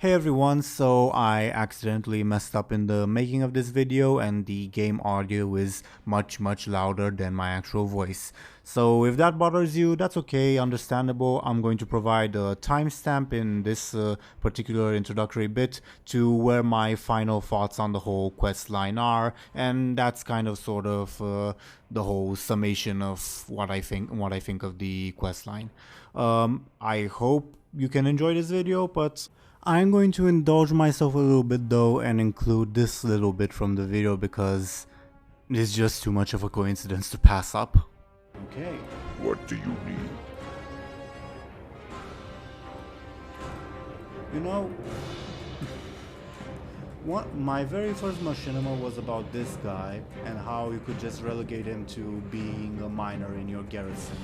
Hey everyone, so I accidentally messed up in the making of this video and the game audio is much louder than my actual voice. So if that bothers you, that's okay, understandable. I'm going to provide a timestamp in this particular introductory bit to where my final thoughts on the whole quest line are, and that's kind of sort of the whole summation of what I think of the quest line. I hope you can enjoy this video, but I'm going to indulge myself a little bit though and include this little bit from the video because it's just too much of a coincidence to pass up. Okay. What do you need? You know, my very first machinima was about this guy and how you could just relegate him to being a miner in your garrison.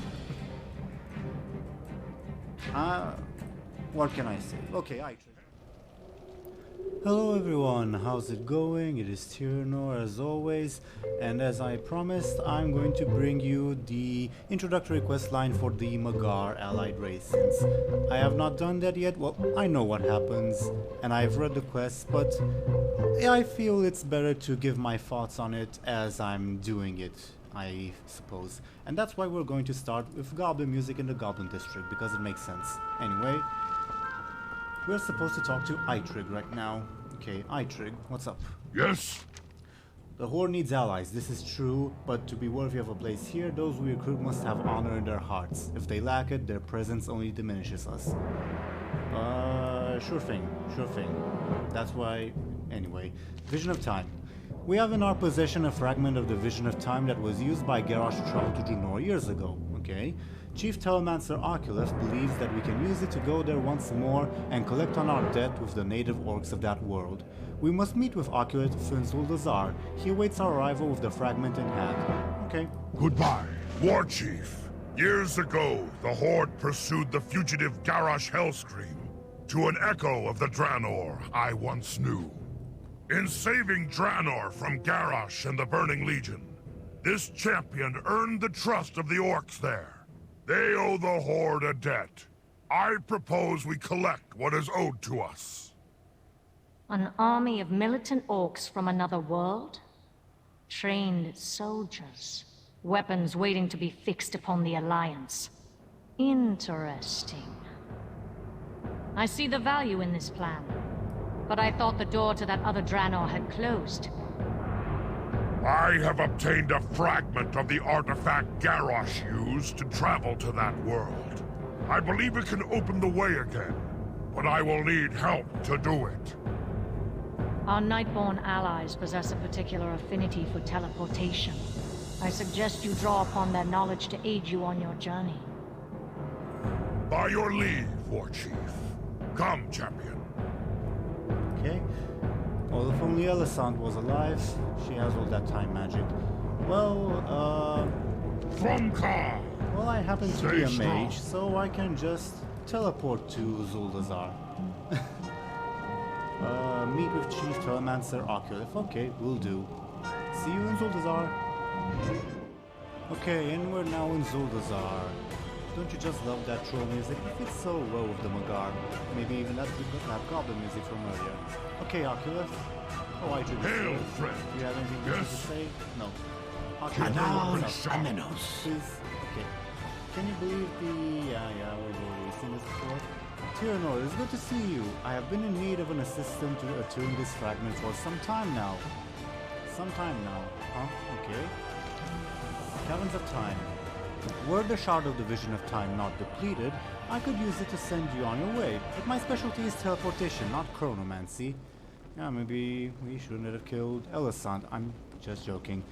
What can I say? Okay, Hello everyone, how's it going? It is Draenor as always, and as I promised, I'm going to bring you the introductory quest line for the Magar allied race. Since I have not done that yet, well, I know what happens, and I've read the quest, but I feel it's better to give my thoughts on it as I'm doing it, I suppose. And that's why we're going to start with Goblin music in the Goblin district, because it makes sense. Anyway, we're supposed to talk to Eitrig right now. Okay, Eitrig, what's up? Yes? The Horde needs allies, this is true, but to be worthy of a place here, those we recruit must have honor in their hearts. If they lack it, their presence only diminishes us. Sure thing. That's why... Anyway, Vision of Time. We have in our possession a fragment of the Vision of Time that was used by Garrosh to travel to Draenor years ago, okay? Chief Telemancer Oculus believes that we can use it to go there once more and collect on our debt with the native orcs of that world. We must meet with Oculus in Zuldazar. He awaits our arrival with the fragment in hand. Okay. Goodbye. War Chief. Years ago, the Horde pursued the fugitive Garrosh Hellscream to an echo of the Draenor I once knew. In saving Draenor from Garrosh and the Burning Legion, this champion earned the trust of the orcs there. They owe the Horde a debt. I propose we collect what is owed to us. An army of militant orcs from another world? Trained soldiers. Weapons waiting to be fixed upon the Alliance. Interesting. I see the value in this plan. But I thought the door to that other Draenor had closed. I have obtained a fragment of the artifact Garrosh used to travel to that world. I believe it can open the way again, but I will need help to do it. Our Nightborn allies possess a particular affinity for teleportation. I suggest you draw upon their knowledge to aid you on your journey. By your leave, War Chief. Come, champion. Okay. Well, if only Elisand was alive, she has all that time magic. Well, From Ka! Well, I happen to be a strong. mage, so I can just teleport to Zuldazar. Meet with Chief Telemancer Oculus. Okay, will do. See you in Zuldazar. Okay, and we're now in Zuldazar. Don't you just love that troll music? It fits so well with the Magar. Maybe even that goblin music from earlier. Okay, Oculus. Oh, I do. Hail, friend. Do you have anything to Yes. say? No. Oculus, what's up? Please. Okay. Can you believe the... Yeah, we've already seen this before. Draenor, it's good to see you. I have been in need of an assistant to attune this fragment for some time now. Huh? Okay. Caverns of Time. Were the Shard of the Vision of Time not depleted, I could use it to send you on your way. But my specialty is teleportation, not chronomancy. Yeah, maybe we shouldn't have killed Elisand. I'm just joking.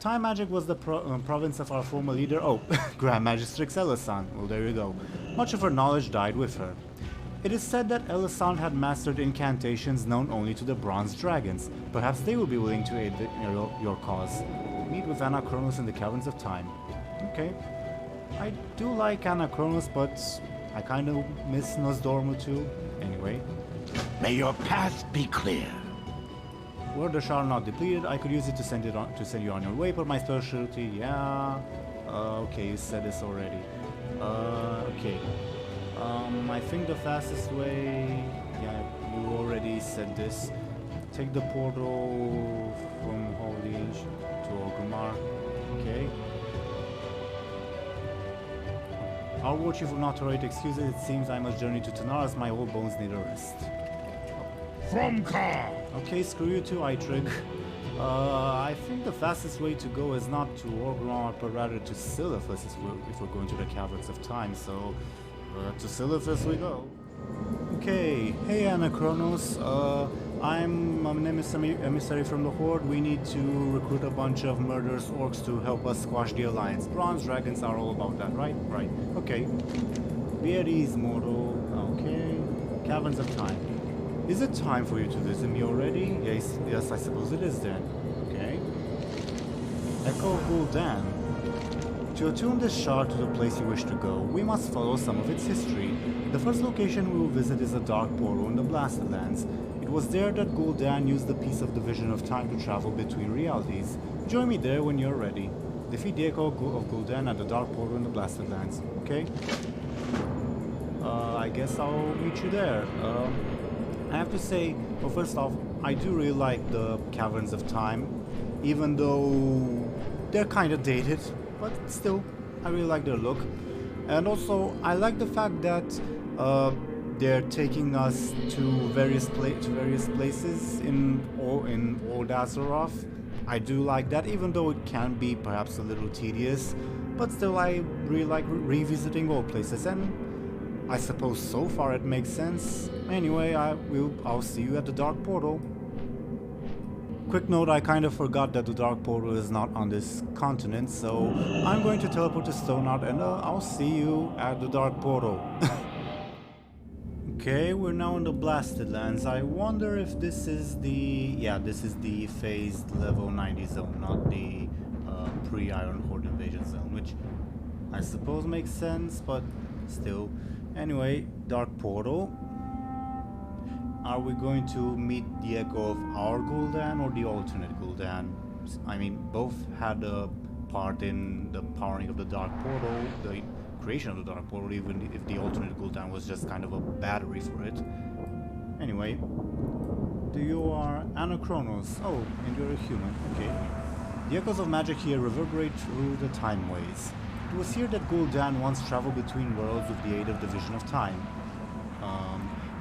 Time magic was the province of our former leader. Oh, Grand Magistrix Elisand. Well, there you go. Much of her knowledge died with her. It is said that Elisand had mastered incantations known only to the Bronze Dragons. Perhaps they will be willing to aid your cause. Meet with Anachronos in the Caverns of Time. Okay. I do like Anachronos, but I kind of miss Nosdormu too. Anyway. May your path be clear. Were the shard not depleted, I could use it to send you on your way, but my specialty, yeah. Okay, you said this already. Okay. I think the fastest way, yeah, you said this. Take the portal from Holy Ancient to Orgrimmar. Okay. Our war chief will not tolerate excuses. It seems I must journey to Tanar as my old bones need a rest. From Ka! Okay, screw you too, Eitrig. I think the fastest way to go is not to Orgrimmar, but rather to Silithus if we're going to the Caverns of Time, so to Silithus we go. Okay, hey Anachronos, I'm an emissary from the Horde. We need to recruit a bunch of murderous orcs to help us squash the Alliance. Bronze dragons are all about that, right? Right, okay. Be at ease, mortal. Okay. Caverns of Time. Is it time for you to visit me already? Yes, I suppose it is then. Okay. Echo of Gul'dan. To attune this shard to the place you wish to go, we must follow some of its history. The first location we will visit is a dark portal in the Blasted Lands. It was there that Gul'dan used the piece of the Vision of Time to travel between realities. Join me there when you're ready. Defeat the Echo of Gul'dan at the dark portal in the Blasted Lands. Okay? I guess I'll meet you there. I have to say, well, first off, I do really like the Caverns of Time, even though they're kind of dated, but still, I really like their look. And also, I like the fact that they're taking us to various places in old Azeroth. I do like that, even though it can be perhaps a little tedious, but still, I really like revisiting old places, and I suppose so far it makes sense. Anyway, I'll see you at the Dark Portal. Quick note, I kind of forgot that the Dark Portal is not on this continent, so I'm going to teleport to Stoneheart and I'll see you at the Dark Portal. Okay, we're now in the Blasted Lands. I wonder if this is the... yeah, this is the phased level 90 zone, not the pre-Iron Horde invasion zone, which I suppose makes sense, but still. Anyway, Dark Portal. Are we going to meet the echo of our Gul'dan or the alternate Gul'dan? I mean, both had a part in the powering of the Dark Portal, the creation of the Dark Portal, even if the alternate Gul'dan was just kind of a battery for it. Anyway, you are Anachronos. Oh, and you're a human. Okay. The echoes of magic here reverberate through the time ways. It was here that Gul'dan once traveled between worlds with the aid of the Vision of Time.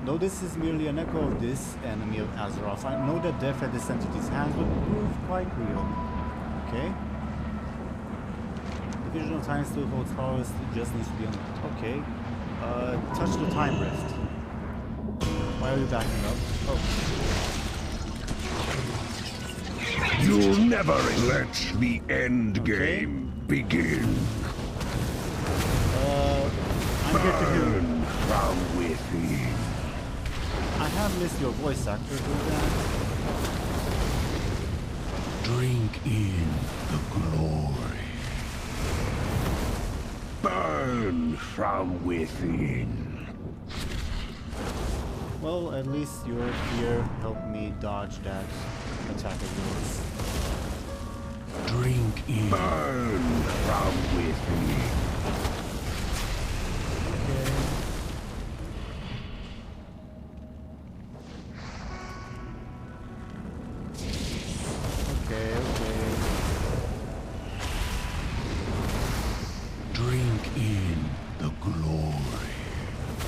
Though this is merely an echo of this enemy of Azeroth, I know that death at this entity's hands would prove quite real. Okay. The Vision of Time still holds power, it just needs to be unlocked. Okay. Touch the time rift. Why are you backing up? Oh. You'll never let the end game begin. I'm here to hear you. From within. I have missed your voice actor, Gul'dan. Drink in the glory. Burn from within. Well, at least your fear helped me dodge that attack of yours. Drink in. Burn from within. Okay. Drink in the glory.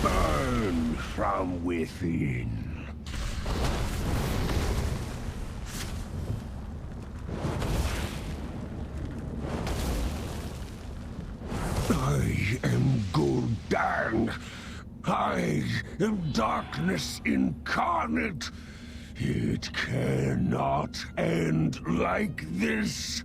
Burn from within. I am Gul'dan. I am darkness incarnate. It cannot end like this.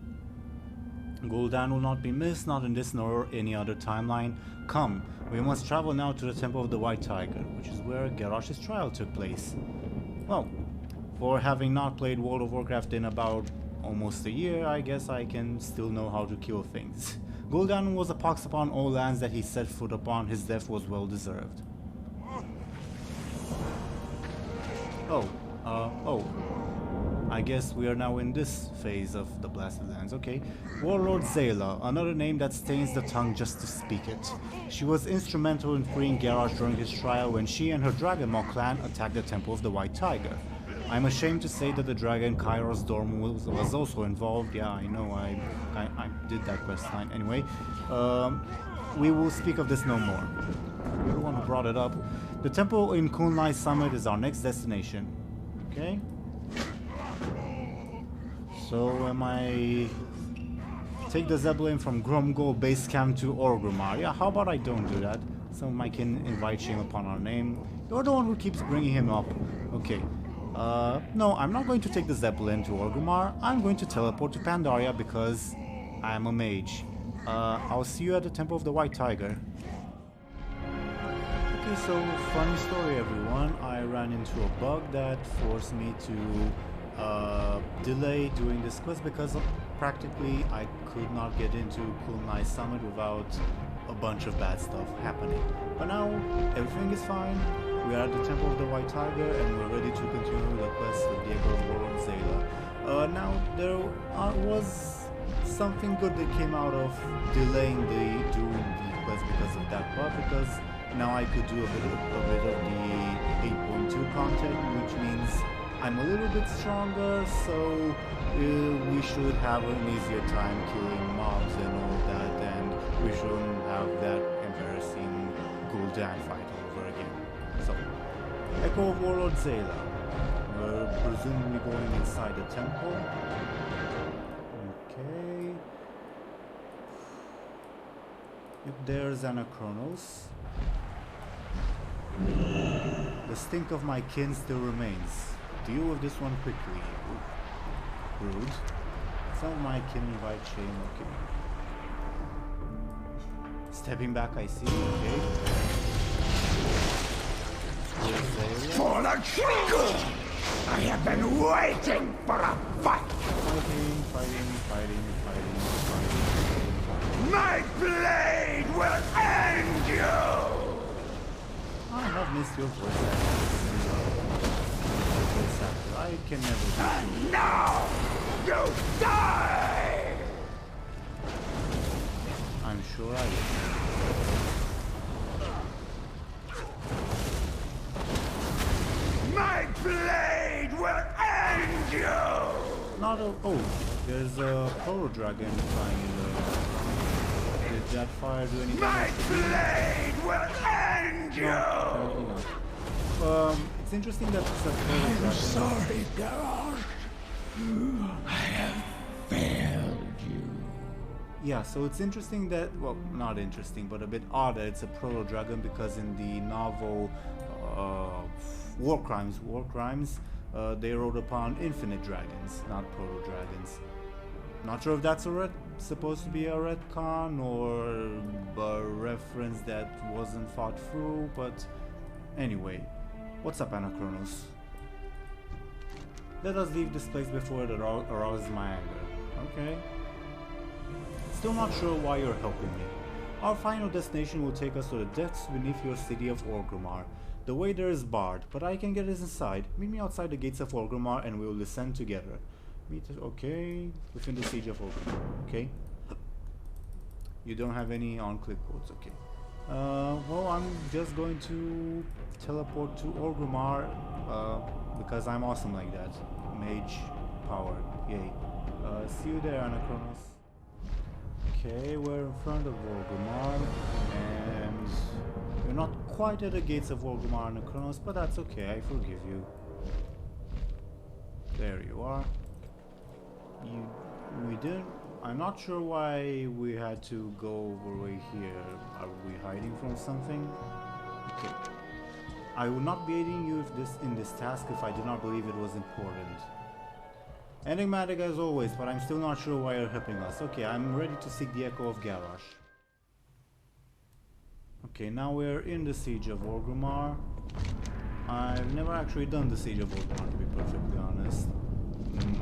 Gul'dan will not be missed, not in this nor any other timeline. Come, we must travel now to the Temple of the White Tiger, which is where Garrosh's trial took place. Well, for having not played World of Warcraft in about almost a year, I guess I can still know how to kill things. Gul'dan was a pox upon all lands that he set foot upon. His death was well deserved. I guess we are now in this phase of the Blasted Lands. Okay. Warlord Zayla, another name that stains the tongue just to speak it. She was instrumental in freeing Garrosh during his trial when she and her Dragonmaw clan attacked the Temple of the White Tiger. I'm ashamed to say that the dragon Kairos Dorm was also involved. Yeah, I know, I did that questline. Anyway, we will speak of this no more. You're the one who brought it up. The temple in Kunlai Summit is our next destination. Okay. So am I... Take the Zeppelin from Gromgol base camp to Orgrimmar. Yeah, how about I don't do that? Some of my kin invite shame upon our name. You're the one who keeps bringing him up. Okay. No, I'm not going to take the Zeppelin to Orgrimmar. I'm going to teleport to Pandaria because I'm a mage. I'll see you at the Temple of the White Tiger. Okay, so funny story everyone. I ran into a bug that forced me to delay doing this quest because practically I could not get into Kunlai Summit without a bunch of bad stuff happening. But now everything is fine. We are at the Temple of the White Tiger and we're ready to continue the quest with the Echo of Warlord Zayla. Now there was something good that came out of delaying doing the quest because of that bug, because now I could do a bit of the 8.2 content, which means I'm a little bit stronger, so we should have an easier time killing mobs and all that, and we shouldn't have that embarrassing Gul'dan fight over again. So, Echo of Warlord Zayla. We're presumably going inside the temple. Okay. Yep, there's Anachronos. The stink of my kin still remains. Deal with this one quickly. Ooh. Rude. Some of my kin invite shame, okay. Stepping back, I see, okay. For the trigger! I have been waiting for a fight! Fighting. My blade will end you! I have missed your voice actor. I can never do And now, you die! I'm sure I will. My blade will end you! Not a... Oh, there's a Poro Dragon flying in the... Did that fire do anything? My blade will end you! No, apparently not. It's interesting that it's a Poro Dragon. I'm sorry, Garrosh. I have failed you. Yeah, so it's interesting that... Well, not interesting, but a bit odd that it's a Proto Dragon, because in the novel War Crimes, they wrote upon infinite dragons, not Proto Dragons. Not sure if that's supposed to be a retcon or a reference that wasn't thought through, but anyway. What's up, Anachronos? Let us leave this place before it arouses my anger. Okay. Still not sure why you're helping me. Our final destination will take us to the depths beneath your city of Orgrimmar. The way there is barred, but I can get us inside. Meet me outside the gates of Orgrimmar and we will descend together. Okay, within the siege of Ogre. Okay. You don't have any on-click codes, okay. Well, I'm just going to teleport to Orgrimmar, because I'm awesome like that. Mage power, yay. See you there, Anachronos. Okay, we're in front of Orgrimmar, and we're not quite at the gates of Orgrimmar, Anachronos, but that's okay, I forgive you. There you are. We didn't... I'm not sure why we had to go over way here. Are we hiding from something? Okay. I will not be aiding you in this task if I did not believe it was important. Enigmatic as always, but I'm still not sure why you're helping us. Okay, I'm ready to seek the Echo of Garrosh. Okay, now we're in the Siege of Orgrimmar. I've never actually done the Siege of Orgrimmar, to be perfectly honest.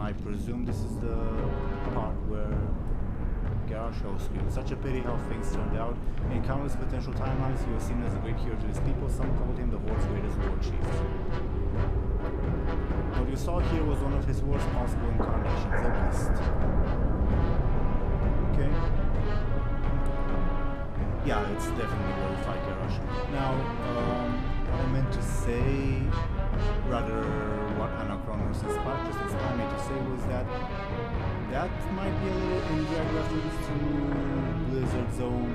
I presume this is the part where Garrosh screamed. Such a pity how things turned out. In countless potential timelines, he was seen as a great hero to his people. Some called him the Horde's greatest war chief. What do you saw here was one of his worst possible incarnations, at least. Okay. Yeah, it's definitely verified Garrosh. Now, what I meant to say, rather what Anachronos inspired me to say was that might be a little indirect reference to Blizzard's own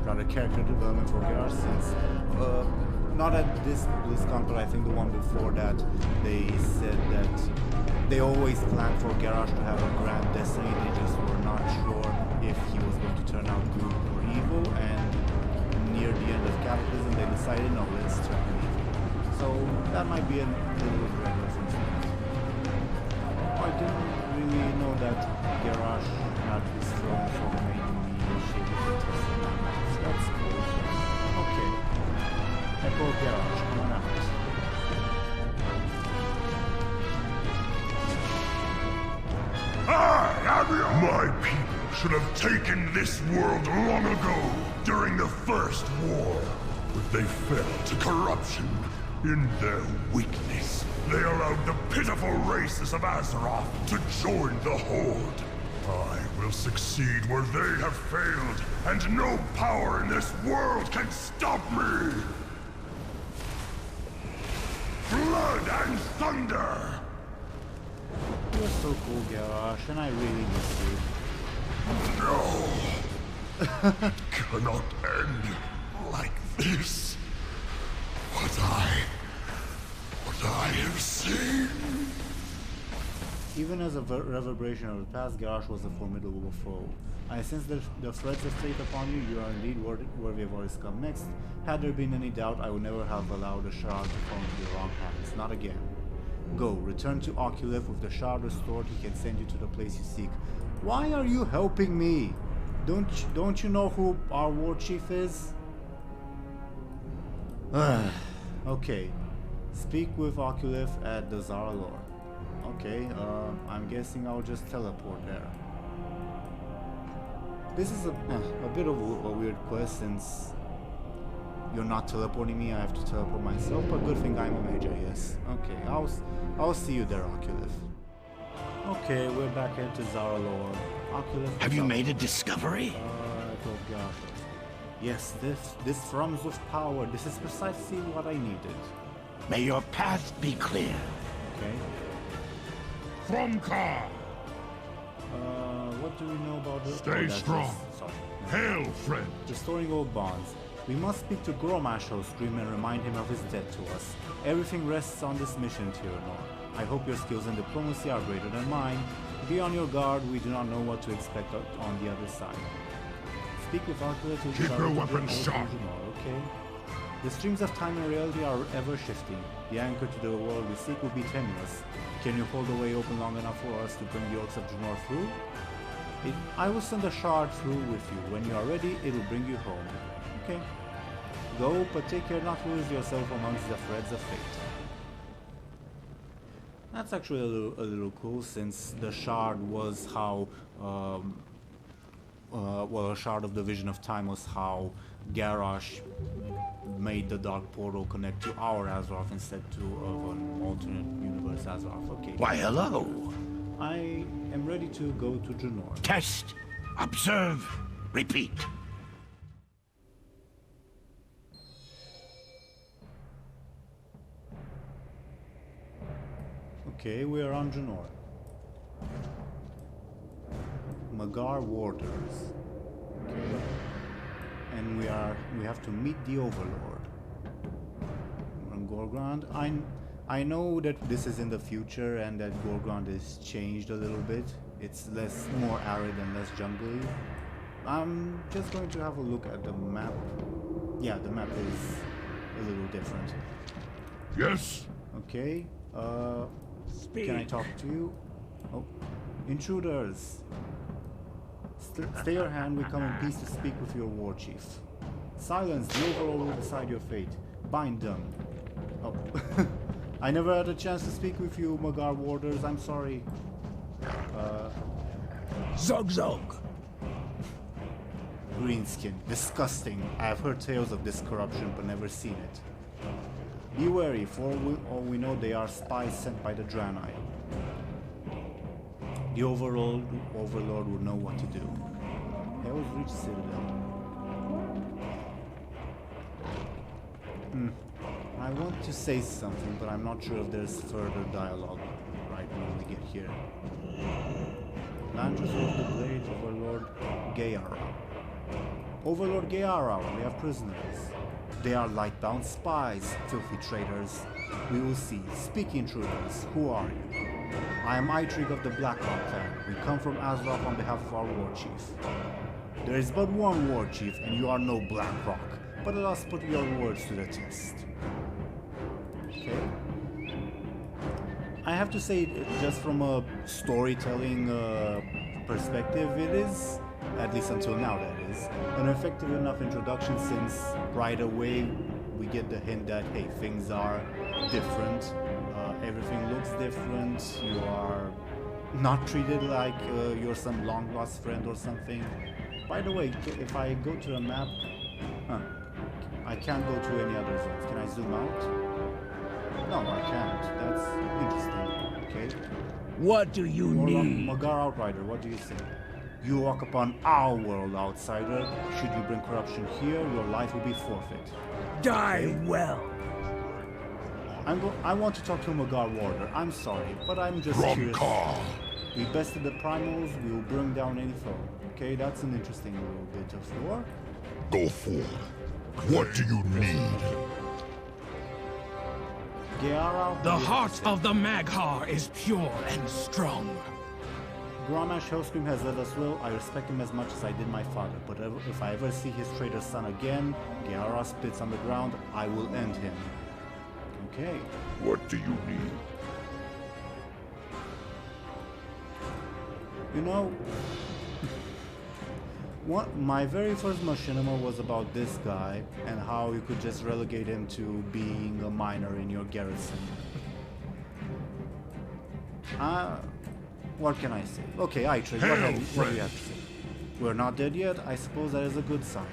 rather character development for Garrosh, since not at this BlizzCon, but I think the one before that, they said that they always planned for Garrosh to have a grand destiny. They just were not sure if he was going to turn out good or evil, and near the end of Cataclysm they decided, no, let's turn him evil. So that might be a little direct reference. I didn't really know that Garrosh had his throne for making me shape of the testament. That's cool. Okay. Echo Garrosh, come on out. My people should have taken this world long ago during the First War. But they fell to corruption. In their weakness, they allowed the pitiful races of Azeroth to join the Horde. I will succeed where they have failed, and no power in this world can stop me! Blood and thunder! You're so cool, Garrosh, and I really miss you. No! Cannot end like this. What I have seen. Even as a reverberation of the past, Garrosh was a formidable foe. I sense the threats of fate upon you. You are indeed worthy of what is come next. Had there been any doubt, I would never have allowed the shard to fall into the wrong hands. Not again. Go, return to Oculus. With the shard restored, he can send you to the place you seek. Why are you helping me? Don't you know who our war chief is? Okay. Speak with Oculus at the Zaralor. Okay, I'm guessing I'll just teleport there. This is a bit of a weird quest, since you're not teleporting me, I have to teleport myself, but good thing I'm a mage, I guess. Okay, I'll see you there, Oculus. Okay, we're back into Zaralor. Oculus. Have you made a discovery? Oh gosh. Yes, this thrums with power. This is precisely what I needed. May your path be clear. Okay. From Ka! What do we know about this? Stay strong. Sorry. Hail, friend! Restoring old bonds. We must speak to Gromash's Scream and remind him of his debt to us. Everything rests on this mission, Draenor. I hope your skills in diplomacy are greater than mine. Be on your guard, we do not know what to expect on the other side. Speak with Oculus to keep your weapons sharp. Okay. The streams of time and reality are ever shifting. The anchor to the world we seek will be tenuous. Can you hold the way open long enough for us to bring the Orcs of Draenor through? I will send a shard through with you. When you are ready, it will bring you home. Okay. Go, but take care not to lose yourself amongst the threads of fate. That's actually a little cool, since the shard was how, well, a shard of the Vision of Time was how Garrosh made the Dark Portal connect to our Azeroth instead of an alternate universe Azeroth. Okay. Why, hello. I am ready to go to Draenor. Test, observe, repeat. Okay, we are on Draenor. Magar Warders. Okay. And we have to meet the Overlord. On Gorgrond. I know that this is in the future and that Gorgrond is changed a little bit. It's more arid and less jungly. I'm just going to have a look at the map. Yeah, the map is a little different. Yes? Okay. Can I talk to you? Oh, intruders! Stay your hand, we come in peace to speak with your war chief. Silence, the Overlord will decide your fate. Bind them. Oh, I never had a chance to speak with you, Magar Warders, I'm sorry. Zog Zog! Greenskin, disgusting. I have heard tales of this corruption but never seen it. Be wary, for all we know they are spies sent by the Draenor. The Overlord would know what to do. Hell's Reach Citadel. I want to say something, but I'm not sure if there's further dialogue right when we get here. Landers of the Blade, Overlord Gayara. Overlord Gayara, we have prisoners. They are Lightbound spies, filthy traitors. We will see. Speak, intruders. Who are you? I am Eitrig of the Blackrock clan. We come from Azeroth on behalf of our war chief. There is but one war chief, and you are no Blackrock. But let us put your words to the test. Okay. I have to say, just from a storytelling perspective, it is, at least until now that is, an effective enough introduction, since right away we get the hint that, hey, things are different, everything looks different, you are not treated like you're some long lost friend or something. By the way, if I go to the map, I can't go to any other zones. Can I zoom out? No, I can't. That's interesting. Okay. What do you need? Magar Outrider, what do you say? You walk upon our world, outsider. Should you bring corruption here, your life will be forfeit. Die well. I want to talk to Magar Warder. I'm sorry, but I'm just curious. We bested the primals, we will bring down any foe. Okay, that's an interesting little bit of lore. Go forward. What do you need? The heart of the Maghar is pure and strong. Grommash Hellscream has led us well. I respect him as much as I did my father, but if I ever see his traitor son again, Geara spits on the ground, I will end him. Okay. What do you need? You know, my very first machinima was about this guy and how you could just relegate him to being a miner in your garrison. What can I say? Okay, Eitrig, what do you have to say? We're not dead yet? I suppose that is a good sign.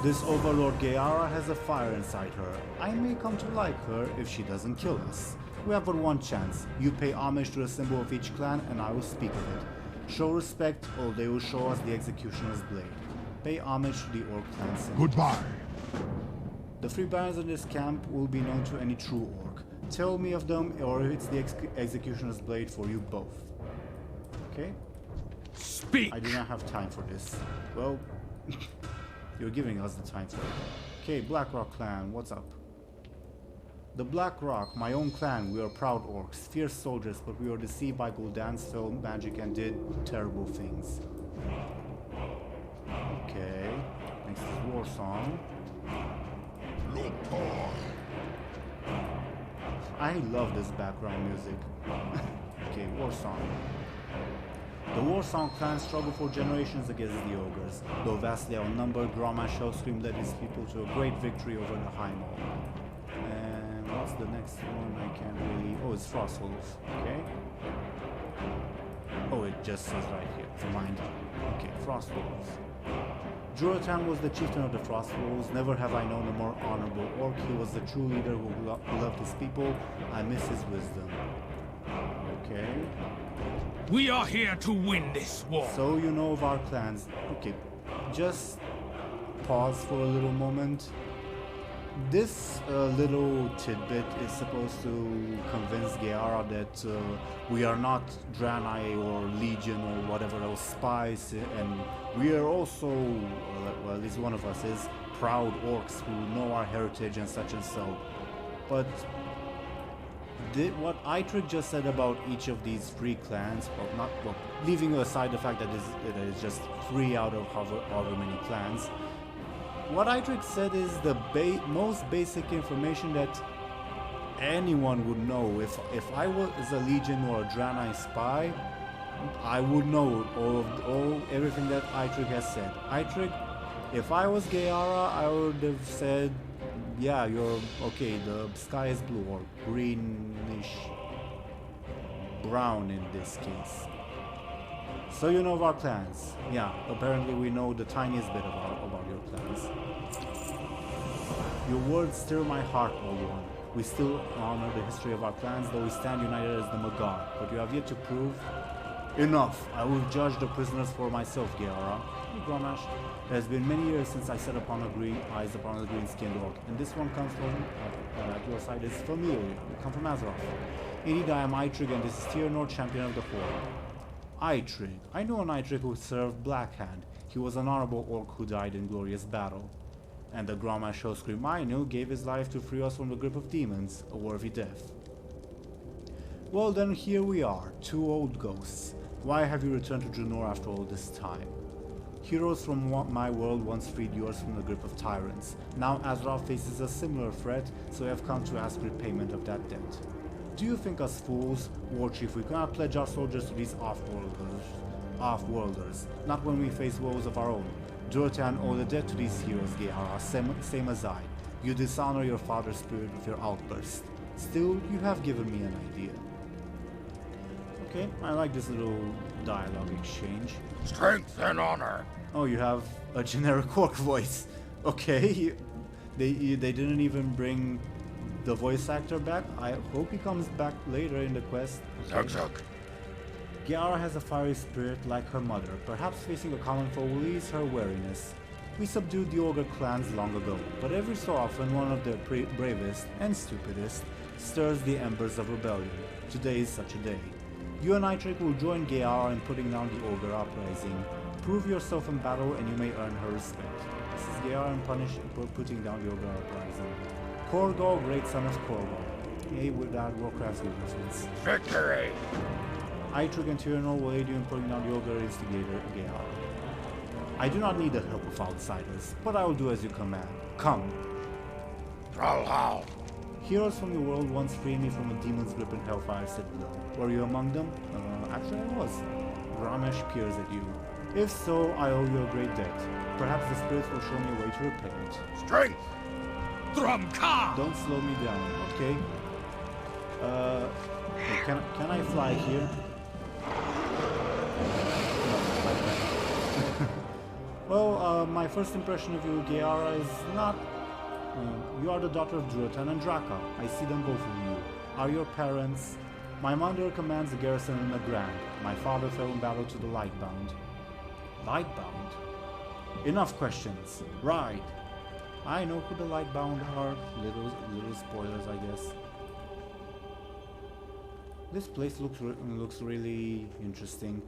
This Overlord Gayara has a fire inside her. I may come to like her if she doesn't kill us. We have but one chance. You pay homage to a symbol of each clan and I will speak of it. Show respect, or they will show us the Executioner's Blade. Pay homage to the Orc clan symbol. Goodbye. The three barons in this camp will be known to any true Orc. Tell me of them, or it's the Executioner's Blade for you both. Okay? Speak! I do not have time for this. Well, you're giving us the time for it. Okay, Blackrock clan, what's up? The Blackrock, my own clan, we are proud orcs, fierce soldiers, but we were deceived by Gul'dan's fell magic and did terrible things. Okay, next is War Song. I love this background music. Okay, War Song. The War Song clan struggled for generations against the ogres. Though vastly outnumbered, Grommash Hellscream led his people to a great victory over the High Maul. And what's the next one? I can't really... Oh, it's Frostwolf. Okay. Oh, it just says right here. Never mind. Okay, Frostwolves. Juratan was the chieftain of the Frostwolves. Never have I known a more honorable orc. He was the true leader who loved his people. I miss his wisdom. Okay. We are here to win this war. So you know of our clans. Okay, just pause for a little moment. This little tidbit is supposed to convince Geara that we are not Draenor or Legion or whatever else spies, and we are also, well, at least one of us is, proud orcs who know our heritage and such and so. But what Eitrig just said about each of these three clans, well, leaving aside the fact that it is just 3 out of however many clans, what Eitrig said is the most basic information that anyone would know. If I was a Legion or a Draenor spy, I would know everything that Eitrig has said. Eitrig, if I was Geara, I would have said, yeah, you're okay, the sky is blue or greenish brown in this case. So you know of our clans. Yeah, apparently we know the tiniest bit about your clans. Your words stir my heart, old one. We still honor the history of our clans, though we stand united as the Magar, but you have yet to prove... Enough! I will judge the prisoners for myself, Geara. Hey, Grommash. It has been many years since I set eyes upon a green-skinned orc, and this one comes from at your side is familiar. You come from Azeroth. Indeed, I am Eitrig, and this is Draenor, champion of the Horde. Eitrig. I know an Eitrig who served Blackhand. He was an honorable orc who died in glorious battle. And the Grommash Hellscream I knew gave his life to free us from the grip of demons, a worthy death. Well then, here we are, two old ghosts. Why have you returned to Draenor after all this time? Heroes from my world once freed yours from the grip of tyrants. Now Azeroth faces a similar threat, so we have come to ask repayment of that debt. Do you think us fools, Warchief, we cannot pledge our soldiers to these off-worlders, not when we face woes of our own? Durotan owe the debt to these heroes, Geara, same as I. You dishonor your father's spirit with your outburst. Still, you have given me an idea. Okay, I like this little dialogue exchange. Strength and honor. Oh, you have a generic orc voice. Okay, they didn't even bring the voice actor back. I hope he comes back later in the quest. Okay. Zug. Geara has a fiery spirit like her mother. Perhaps facing a common foe will ease her wariness. We subdued the Ogre clans long ago, but every so often one of their bravest and stupidest stirs the embers of rebellion. Today is such a day. You and Eitrig will join Geara in putting down the Ogre uprising. Prove yourself in battle and you may earn her respect. This is Geara in putting down the Ogre uprising. Kor'gall, great son of Kor'gall. Yea, with that Warcraft's reference. Victory! Eitrig and Draenor will aid you in putting down the Ogre instigator, Geara. I do not need the help of outsiders, but I will do as you command. Come. Brawlhall. Heroes from your world once freed me from a demon's grip in Hellfire Citadel. Were you among them? Actually I was. Grommash peers at you. If so, I owe you a great debt. Perhaps the spirits will show me a way to repay it. Strength! Drumka! Don't slow me down, okay? Can I fly here? Well, my first impression of you, Geara, is not... you are the daughter of Durotan and Draka. I see them both of you. Are your parents... My mother commands the garrison in the Grand. My father fell in battle to the Lightbound. Lightbound? Enough questions. Ride! I know who the Lightbound are. Little spoilers, I guess. This place looks really interesting.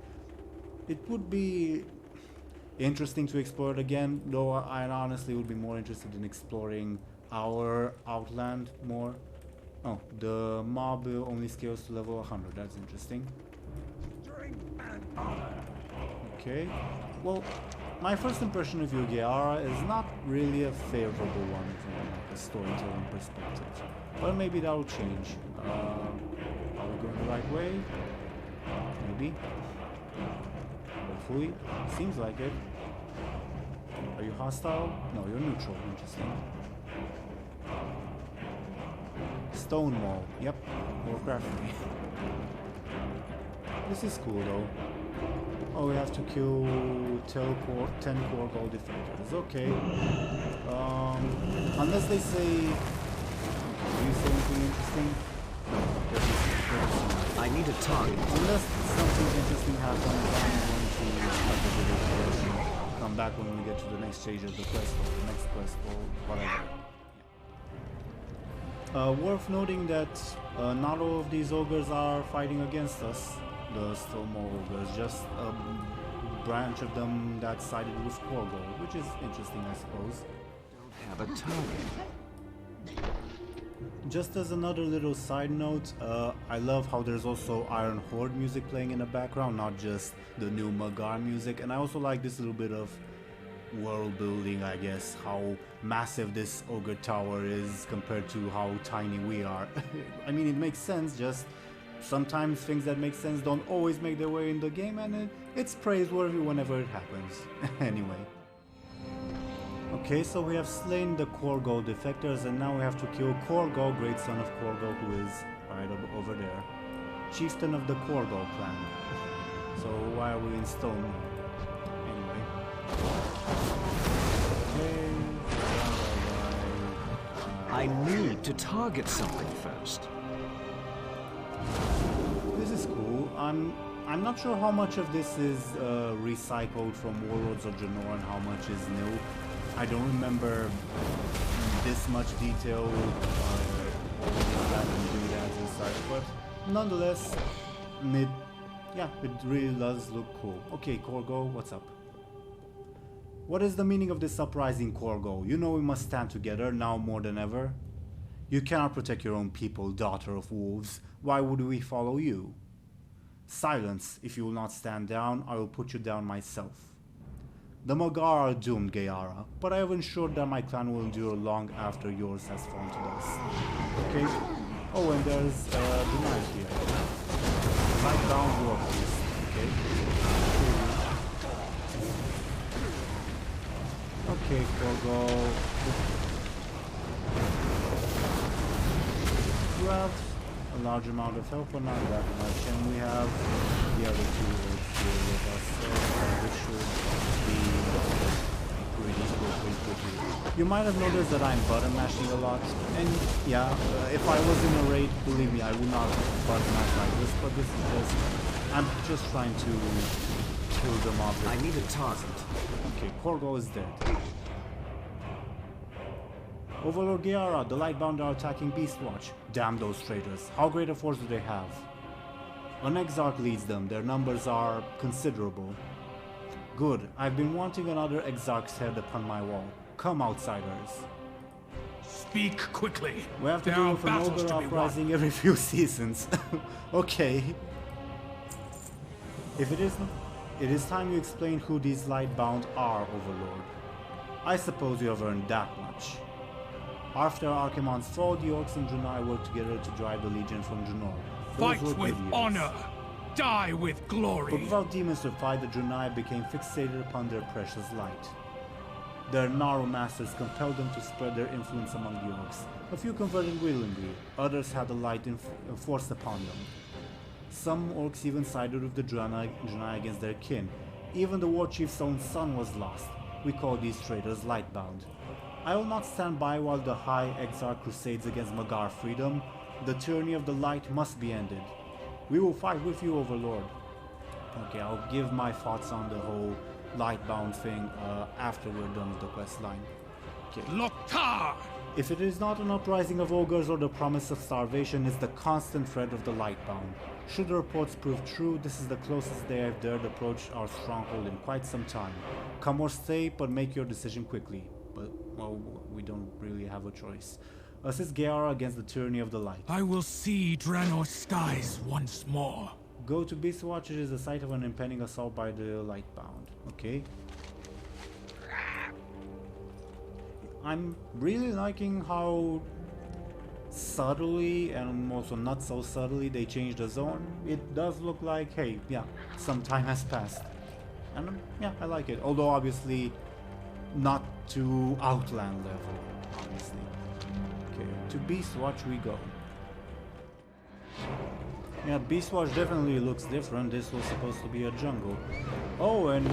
It would be interesting to explore it again, though I honestly would be more interested in exploring our Outland more. Oh, the mob only scales to level 100. That's interesting. Okay. Well, my first impression of you, Geara, is not really a favorable one from like a storytelling perspective. But maybe that will change. Are we going the right way? Maybe. Hopefully. Seems like it. Are you hostile? No, you're neutral. Interesting. Stone wall. Yep. More crafty. This is cool though. Oh, we have to kill 10 Kor'gall defenders. Okay. Unless they say... Do you say anything interesting? I need a target. Unless something interesting happens, I'm going to cut the video short and come back when we get to the next stage of the quest or the next quest or whatever. Worth noting that not all of these ogres are fighting against us, the Stormore ogres, just a branch of them that sided with Kor'gall, which is interesting, I suppose. Don't have a target. Just as another little side note, I love how there's also Iron Horde music playing in the background, not just the new Magar music, and I also like this little bit of world building, I guess, how massive this ogre tower is compared to how tiny we are. I mean, it makes sense, just sometimes things that make sense don't always make their way in the game, and it's praiseworthy whenever it happens. Anyway. Okay, so we have slain the Kor'gall defectors, and now we have to kill Kor'gall, great son of Kor'gall, who is right over there. Chieftain of the Kor'gall clan. So why are we in stone? Anyway. Okay. I need to target something first. This is cool. I'm not sure how much of this is recycled from Warlords of Draenor and how much is new. I don't remember this much detail inside, but nonetheless, it really does look cool. Okay, Kor'gall, what's up? What is the meaning of this uprising, Kor'gall? You know we must stand together now more than ever. You cannot protect your own people, daughter of wolves. Why would we follow you? Silence. If you will not stand down, I will put you down myself. The Magar are doomed, Gayara, but I have ensured that my clan will endure long after yours has fallen to dust. Okay. Oh, and there's the knight here. Lightbound war priest. Okay. Okay, Kor'gall. You have a large amount of health, but not that much, and we have the other two orcs here with us, which should be pretty quickly. You might have noticed that I'm button mashing a lot, and yeah, if I was in a raid, believe me, I would not button mash like this, but this is just, I'm just trying to kill them off. I need a target. Okay, Kor'gall is dead. Overlord Gayara, the Lightbound are attacking Beastwatch. Damn those traitors. How great a force do they have? An Exarch leads them. Their numbers are considerable. Good. I've been wanting another Exarch's head upon my wall. Come, outsiders. Speak quickly. We have to There deal are with an battles Ogre to be won. uprising every few seasons. Okay. If it is time you explain who these Lightbound are, Overlord. I suppose you have earned that much. After Archimonde's fall, the Orcs and Draenor worked together to drive the Legion from Draenor. Fight with honor, die with glory. But without demons to fight, the Draenor became fixated upon their precious light. Their narrow masters compelled them to spread their influence among the Orcs. A few converted willingly, others had the light forced upon them. Some Orcs even sided with the Draenor against their kin. Even the war chief's own son was lost. We call these traitors Lightbound. I will not stand by while the High Exarch crusades against Magar freedom. The tyranny of the light must be ended. We will fight with you, Overlord. Okay, I'll give my thoughts on the whole Lightbound thing after we're done with the questline. Okay. Lok'tar! If it is not an uprising of ogres or the promise of starvation, it's the constant threat of the Lightbound. Should the reports prove true, this is the closest they have dared approach our stronghold in quite some time. Come or stay, but make your decision quickly. But, well, we don't really have a choice. Assist Gayara against the tyranny of the light. I will see Draenor's skies once more. Go to Beastwatch. It is the site of an impending assault by the Lightbound. Okay. I'm really liking how subtly and also not so subtly they changed the zone. It does look like, hey, yeah, some time has passed. And yeah, I like it. Although obviously not to Outland level, obviously. Okay, to Beastwatch we go. Yeah, Beastwatch definitely looks different. This was supposed to be a jungle. Oh, and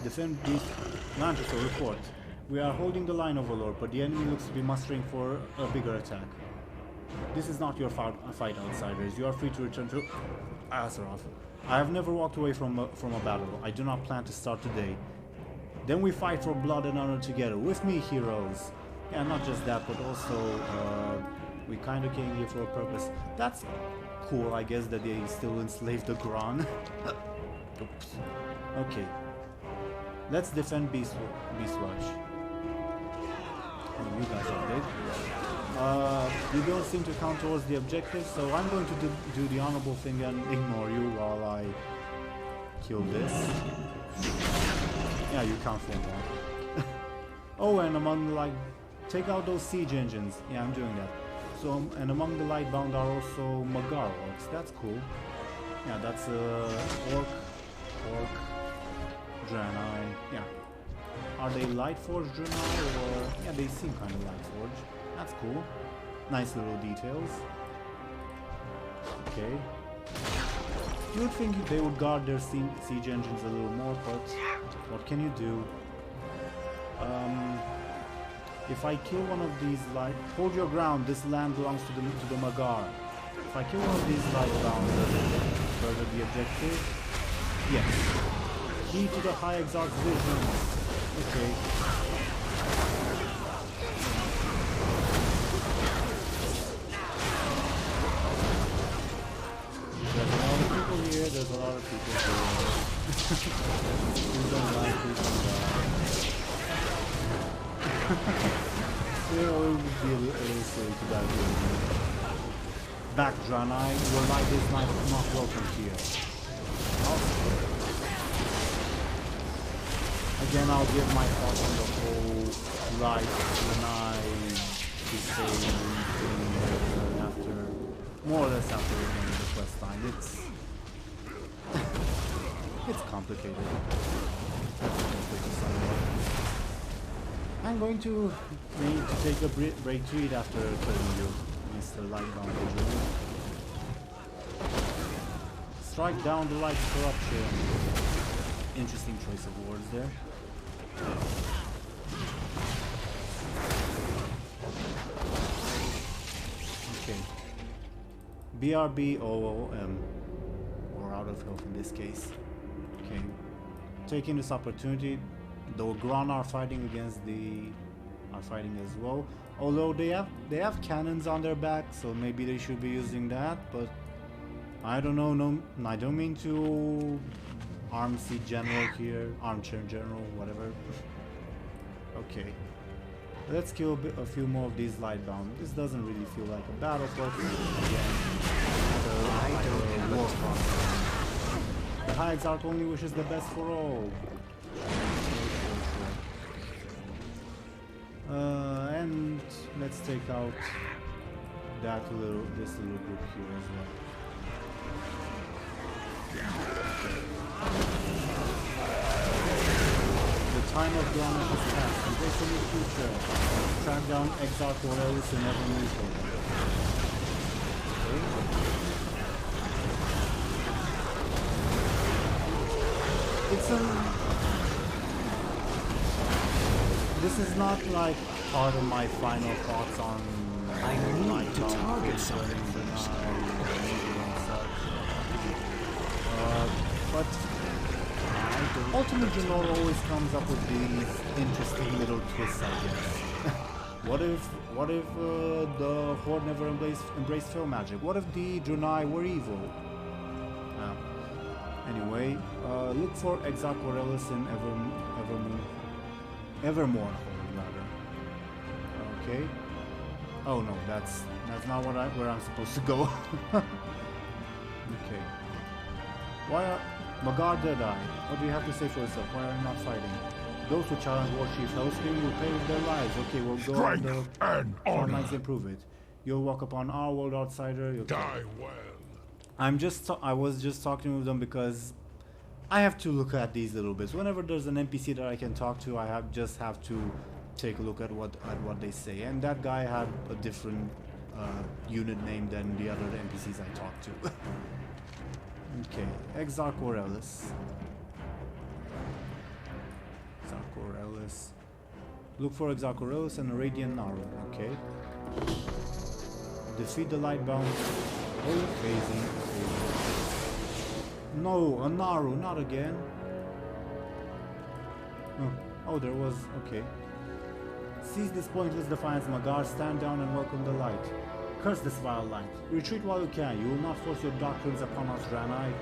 defend Beast Mantis report. We are holding the line, Overlord, but the enemy looks to be mustering for a bigger attack. This is not your fight, outsiders. You are free to return to Azeroth. I have never walked away from a battle. I do not plan to start today. Then we fight for blood and honor together. With me, heroes. Yeah, not just that, but also we kind of came here for a purpose. That's cool, I guess, that they still enslaved the Gron. Oops. Okay. Let's defend Beastwatch. You guys are dead. You don't seem to count towards the objective, so I'm going to do the honorable thing and ignore you while I kill this. Yeah, you count for one. Oh, and among like, take out those siege engines. Yeah, I'm doing that. So, and among the Lightbound are also Magar orcs. That's cool. Yeah, that's orc, Draenor. Yeah. Are they Lightforged Draenor or? Yeah, they seem kind of Lightforged. That's cool. Nice little details. Okay. You would think they would guard their siege engines a little more, but what can you do? If I kill one of these light, hold your ground. This land belongs to the Magar. If I kill one of these Lightbound, does it further the objective? Yes. Key to the High Exarch's vision. Okay. There's a lot of people here. There's a lot of people here. Please don't die. Please don't die. It would be a little silly to die here. Back, Draenor. Your light is not welcome here. Again, I'll give my thoughts on the whole light Draenor to say thing after, more or less after the end of the questline. It's complicated. I'm going to need to take a break to eat after telling you, Mr. Lightbound. Strike down the light's corruption. Interesting choice of words there. Okay. BRB OOM, or out of health in this case. Okay. Taking this opportunity, the Ogre are fighting as well. Although they have cannons on their back, so maybe they should be using that. But I don't know. No, I don't mean to armseat general here, armchair general, whatever. Okay, let's kill a few more of these Lightbound. This doesn't really feel like a battle, but again, war process. The High Exarch only wishes the best for all. And let's take out this little group here as well. The time of drama has passed. Embrace a new future. Track down Exarch Orellis and never move over. This is not like part of my final thoughts on. I need to target something first. But Ultimate Draenor always comes up with these interesting little twists, I guess. What if the Horde never embraced film magic? What if the Draenor were evil? Anyway, look for Exarch Orellis in Evermore, rather. Okay. Oh no, that's not where I'm supposed to go. Okay. Why are Magar Deadeye? What do you have to say for yourself? Why are you not fighting? Those who challenge War Chief Hellscream will pay with their lives. Okay, we'll go on the front lines and prove it. You'll walk upon our world, outsider. You'll die well. I was just talking with them because I have to look at these little bits. Whenever there's an NPC that I can talk to, I just have to take a look at what they say. And that guy had a different unit name than the other NPCs I talked to. Okay, Exarch Orellis. Exarch Orellis. Look for Exarch Orellis and a Radiant Naru. Okay. Defeat the Lightbound. Oh, phasing. No, a Naru, not again. Oh, there was. Okay. Seize this pointless defiance, Magar. Stand down and welcome the light. Curse this vile light. Retreat while you can. You will not force your doctrines upon us, Draenor.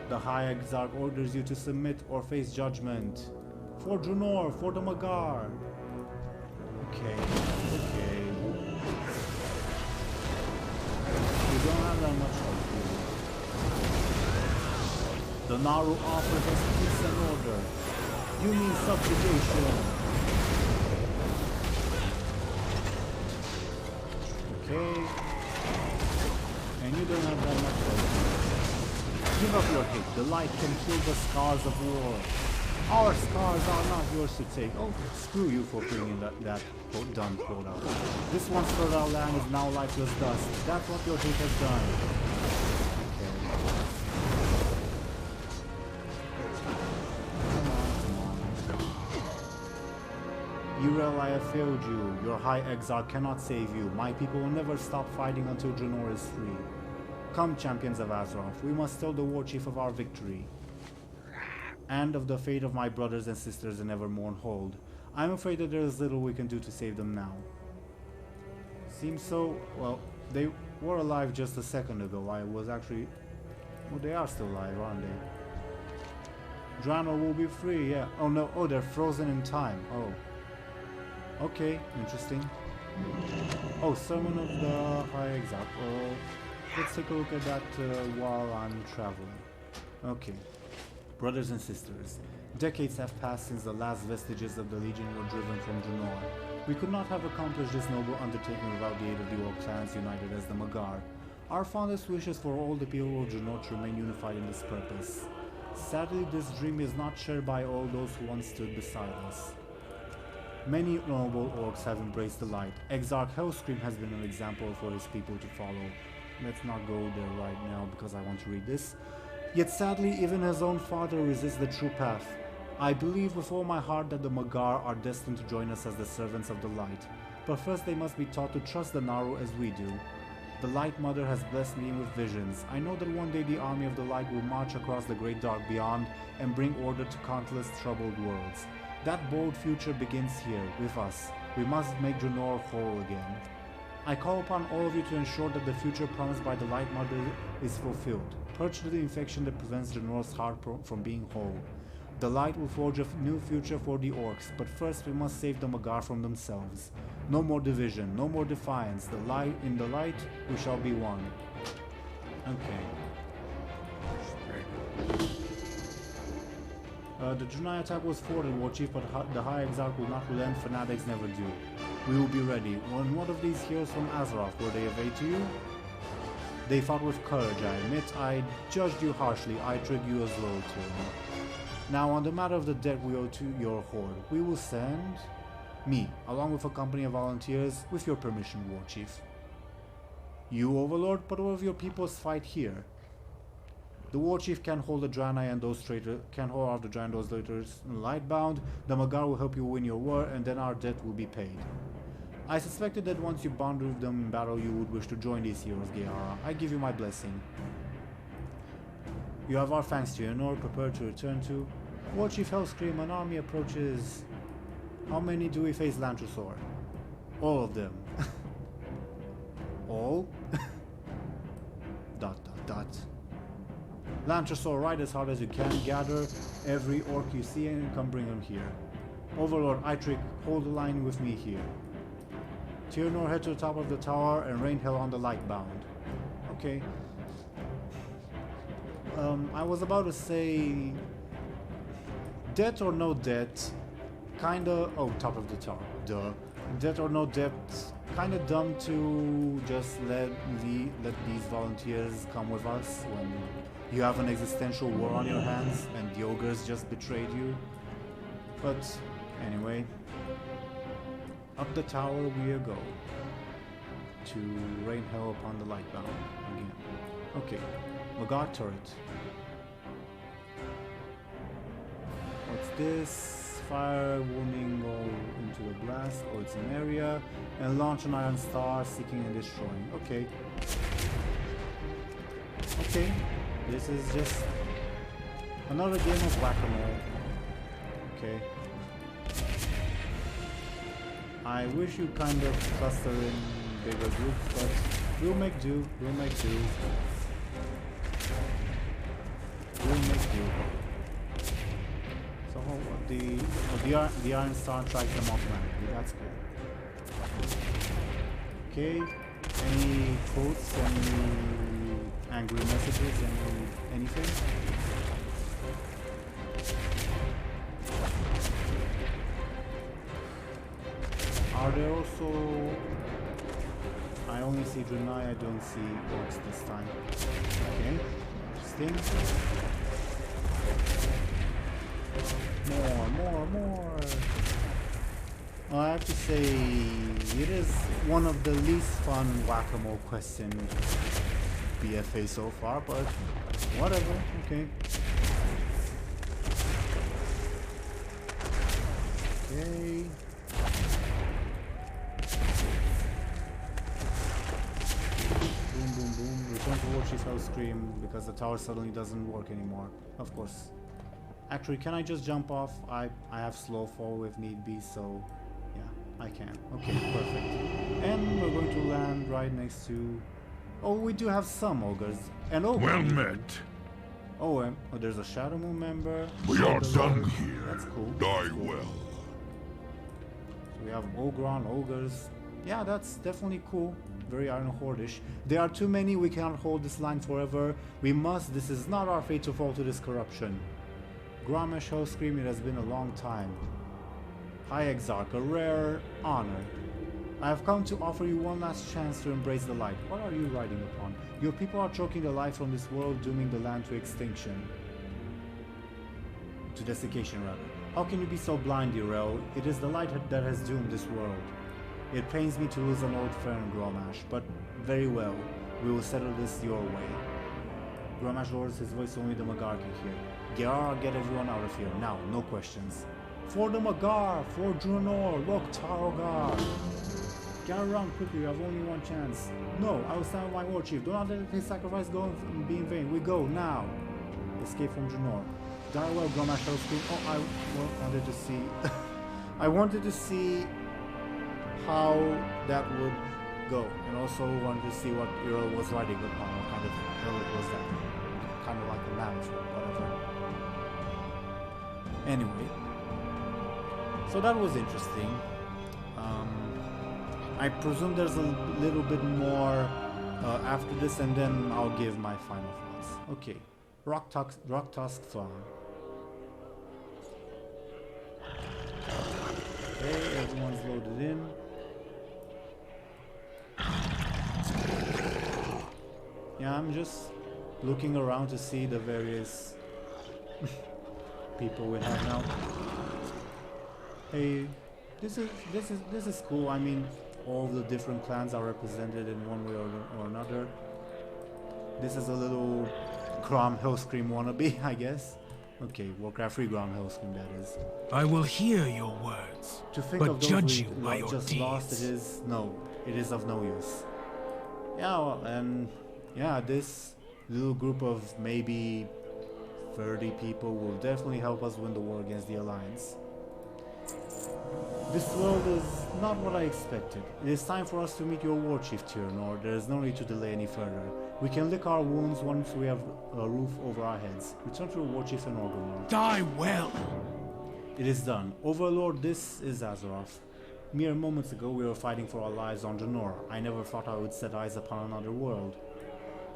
The High Exarch orders you to submit or face judgment. For Draenor, for the Magar. Okay, okay. You don't have that much hope here. The Naru offers us peace and order. You mean subjugation. Okay. And you don't have that much hope. Give up your hate. The light can kill the scars of war. Our scars are not yours to take. Oh, screw you for bringing that dumb quote out. This once fertile land is now lifeless dust. That's what your hate has done. Okay. Come on. Irel, I have failed you. Your High Exarch cannot save you. My people will never stop fighting until Draenor is free. Come, champions of Azeroth, we must tell the war chief of our victory. And of the fate of my brothers and sisters in Evermorn Hold. I'm afraid that there is little we can do to save them now. Seems so. Well, they were alive just a second ago. I was actually... Well, they are still alive, aren't they? Draenor will be free, yeah. Oh no, oh, they're frozen in time. Oh. Okay, interesting. Oh, Sermon of the High Exarch. Oh, let's take a look at that while I'm traveling. Okay. Brothers and sisters, decades have passed since the last vestiges of the Legion were driven from Draenor. We could not have accomplished this noble undertaking without the aid of the Orc clans united as the Magar. Our fondest wishes for all the people of Draenor to remain unified in this purpose. Sadly, this dream is not shared by all those who once stood beside us. Many noble orcs have embraced the light. Exarch Hellscream has been an example for his people to follow. Let's not go there right now because I want to read this. Yet sadly, even his own father resists the true path. I believe with all my heart that the Magar are destined to join us as the servants of the light. But first they must be taught to trust the Naru as we do. The Light Mother has blessed me with visions. I know that one day the army of the light will march across the great dark beyond and bring order to countless troubled worlds. That bold future begins here, with us. We must make Draenor whole again. I call upon all of you to ensure that the future promised by the Light Mother is fulfilled. Purge the infection that prevents Draenor's heart from being whole. The light will forge a new future for the orcs, but first we must save the Magar from themselves. No more division, no more defiance. In the light, we shall be one. Okay. The Draenor attack was thwarted, War Chief, but the High Exarch will not relent. Fanatics never do. We will be ready. When one of these heroes from Azeroth, were they of aid to you? They fought with courage, I admit. I judged you harshly. I tricked you as well, too. Now, on the matter of the debt we owe to your Horde, we will send me, along with a company of volunteers, with your permission, War Chief. You, Overlord, but all of your peoples fight here. The War Chief can hold the Draenor and those traitors, can hold off the Draenor and those traitors in Lightbound. The Magar will help you win your war, and then our debt will be paid. I suspected that once you bond with them in battle, you would wish to join these heroes, Geara. I give you my blessing. You have our thanks to Draenor, prepared to return to. War Chief Hellscream, an army approaches. How many do we face, Lantrasor? All of them. All? ... Lantrasor, ride as hard as you can. Gather every orc you see and come bring them here. Overlord Eitrick, hold the line with me here. Draenor, head to the top of the tower and rain hell on the Lightbound. Okay. I was about to say... Debt or no debt, kinda... Oh, top of the tower, duh. Debt or no debt, kinda dumb to just let these volunteers come with us when you have an existential war on your hands and the ogres just betrayed you. But anyway, up the tower we go to rain hell upon the Lightbound again. Okay, Magar turret. What's this? Fire wounding all into the blast. Oh, it's an area. And launch an iron star seeking and destroying. Okay. Okay. This is just another game of whack-a-mole. Okay. I wish you kind of cluster in bigger groups, but we'll make do. We'll make do. We'll make do. So the iron star strikes them automatically. That's good. Okay. Any quotes? Any angry messages? Anything? Are there also... I only see Draenor, I don't see orcs this time. Okay, interesting. More. Well, I have to say, it is one of the least fun whack-a-mole quests in BFA so far, but whatever, okay. Okay. want to watch Hell Scream because the tower suddenly doesn't work anymore. Of course. Actually, can I just jump off? I have slow fall if need be, so yeah, I can. Okay, perfect. And we're going to land right next to... Oh, we do have some ogres. And ogre. Well met. Oh, there's a Shadow Moon member. We are done here. That's cool. Die well. So we have Ogron, ogres. Yeah, that's definitely cool. Very Iron Horde-ish. There are too many, we cannot hold this line forever. We must, this is not our fate to fall to this corruption. Grommash Hellscream, it has been a long time. High Exarch, a rare honor. I have come to offer you one last chance to embrace the light. What are you riding upon? Your people are choking the life from this world, dooming the land to extinction. To desiccation, rather. How can you be so blind, Irel? It is the light that has doomed this world. It pains me to lose an old friend, Grommash, but very well. We will settle this your way. Grommash lowers his voice, only the Magar can hear. Gerard, get everyone out of here, now, no questions. For the Magar! For Draenor! Look, Tarogar! Get around quickly, you have only one chance. No, I will stand with my war chief. Do not let his sacrifice go and be in vain. We go, now! Escape from Draenor. Die well, Grommash Hellscream. Oh, I wanted to see... I wanted to see how that would go. And also wanted to see what Earl was riding upon. What kind of hill it was that. Kind of like a lamp or whatever. Anyway. So that was interesting. I presume there's a little bit more after this, and then I'll give my final thoughts. Okay, Rock Tusk Farm. Okay, everyone's loaded in. Yeah, I'm just looking around to see the various people we have now. Hey, this is cool. I mean, all the different clans are represented in one way or another. This is a little Grom Hellscream wannabe, I guess. Okay, Warcraft 3 Grom Hellscream, that is. I will hear your words, To think but of those judge we you by your just deeds. lost, it is of no use. Yeah, well, and yeah, this little group of maybe 30 people will definitely help us win the war against the Alliance. This world is not what I expected. It is time for us to meet your war chief, Draenor. There is no need to delay any further. We can lick our wounds once we have a roof over our heads. Return to your war chief in Orgrimmar. Die well! It is done. Overlord, this is Azeroth. Mere moments ago we were fighting for our lives on Draenor. I never thought I would set eyes upon another world.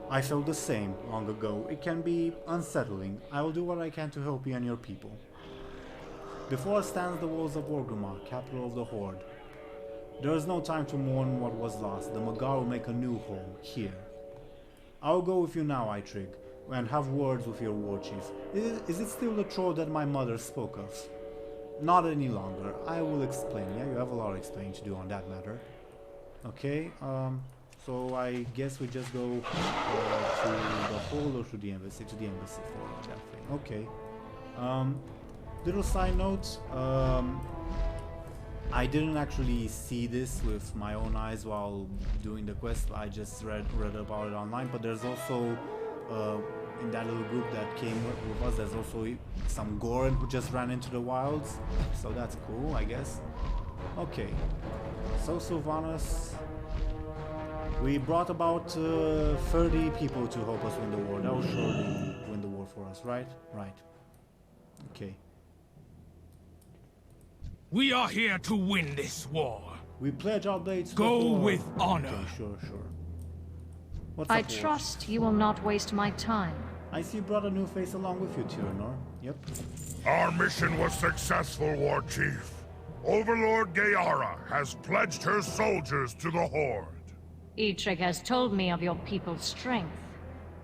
I felt the same long ago. It can be unsettling. I will do what I can to help you and your people. Before us stands the walls of Orgrimmar, capital of the Horde. There is no time to mourn what was lost. The Magar will make a new home, here. I will go with you now, Eitrig, and have words with your war chief. Is it still the troll that my mother spoke of? Not any longer. I will explain. Yeah, you have a lot of explaining to do on that matter. Okay, so I guess we just go to the Hole or to the embassy? To the embassy for that thing. Okay. Little side note, I didn't actually see this with my own eyes while doing the quest. I just read about it online, but there's also in that little group that came with us, there's also some Goran who just ran into the wilds, so that's cool, I guess. Okay, so Sylvanas, we brought about 30 people to help us win the war. That will surely win the war for us, right? Right. Okay. We are here to win this war. We pledge our blades to Go the war. with honor. Okay, sure. What's I up, Wolf? trust you will not waste my time. I see you brought a new face along with you, Draenor. Yep. Our mission was successful, War Chief. Overlord Gayara has pledged her soldiers to the Horde. Eitrig has told me of your people's strength.